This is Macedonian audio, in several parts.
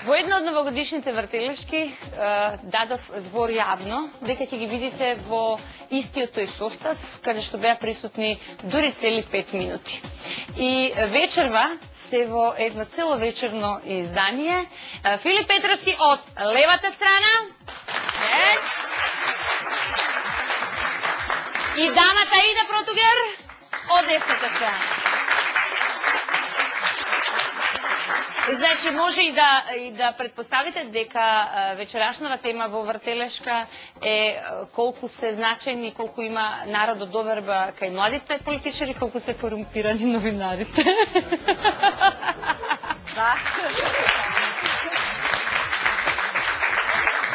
Во една од новогодишните вртелешки дадов збор јавно, дека ќе ги видите во истиот тој состав, каде што беа присутни дури цели 5 минути. И вечерва се во едно цело вечерно издание. Филип Петровски од левата страна. Yes. И дамата Ида Протугер од десната страна. Значи, може и да предпоставите дека вечерашната тема во вртелешка е колку се значајни, колку има народот доверба кај младите политичари, колку се корумпирани новинарите. Да.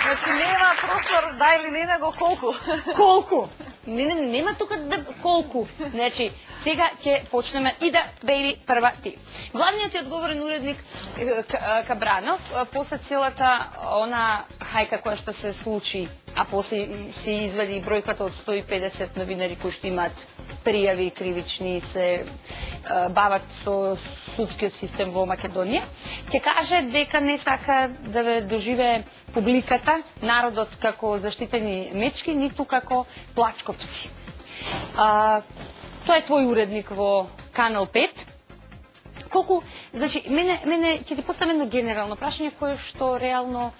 Значи нема простор да или не, него колку. Колку? Нема тука да колку. Значи, сега ќе почнеме и да бејби прва ти. Главниот и одговорен уредник Кабранов, после целата она хајка која што се случи, а после се извади бројката од 150 новинари кои што имаат пријави кривични, се бават со судскиот систем во Македонија, ќе каже дека не сака да ве доживее публиката, народот како заштитени мечки, ниту како плачковци. Тоа е твој уредник во Канал 5. Колку, значи, мене ќе ти поставам едно генерално прашање кое што реално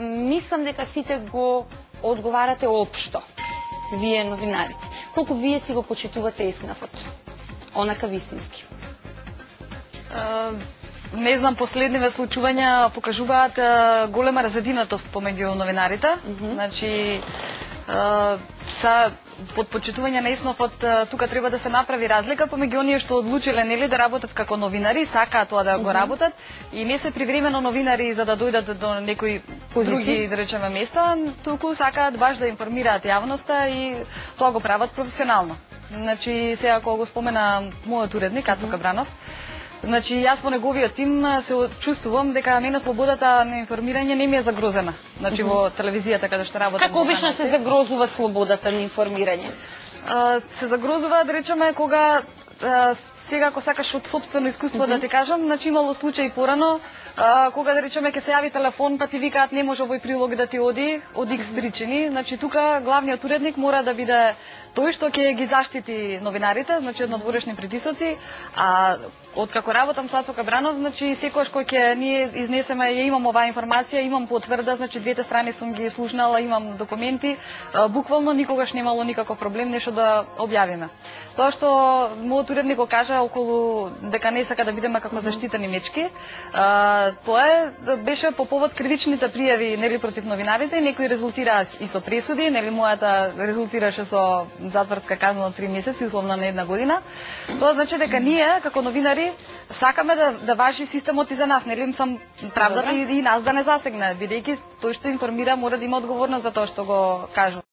мислам дека сите го одговарате општо, вие новинарите. Колку вие си го почитувате еснафот, онака вистински? Не знам, последниве случувања покажуваат голема разединатост помеѓу новинарите. Значи, под почитување на еснафот тука треба да се направи разлика помеѓу оние што одлучиле нели да работат како новинари, сакаат тоа да го работат и не се привремено новинари за да дојдат до некои други, да речеме, места, туку сакаат баш да информираат јавноста и тоа го прават професионално. Значи, сега кога го спомена мојот уредник Ацо Кабранов, значи, јас во неговиот тим се чувствувам дека мене слободата на информирање не ми е загрозена. Значи, во телевизијата каде што работам. Како обично се загрозува слободата на информирање? Се загрозува, да речеме, кога сега ако сакаш од сопствено искуство да ти кажам, значи имало случаи порано кога, да речеме, ќе се јави телефон па ти викаат не може овој прилог да ти оди од X причини. Значи тука главниот уредник мора да биде тој што ќе ги заштити новинарите, значи од надворешни притисоци, а откако работам со Ацо Кабранов, значи секогаш кој ќе ние изнесеме, ја имам оваа информација, имам потврда, значи двете страни сум ги слушнала, имам документи, буквално никогаш немало никаков проблем нешто да објавиме. Тоа што мојот уредник го кажа околу дека не сака да бидеме како заштитени мечки, тоа беше по повод кривичните пријави нели против новинарите, некои резултираа и со пресуди, нели мојата резултираше со затворска казна од 3 месеци, условно на 1 година. Тоа значи дека ние како новинари сакаме да важи системот и за нас, нели сам правдата и нас да не засегне, бидејќи тој што информира мора да има одговорност за тоа што го кажува.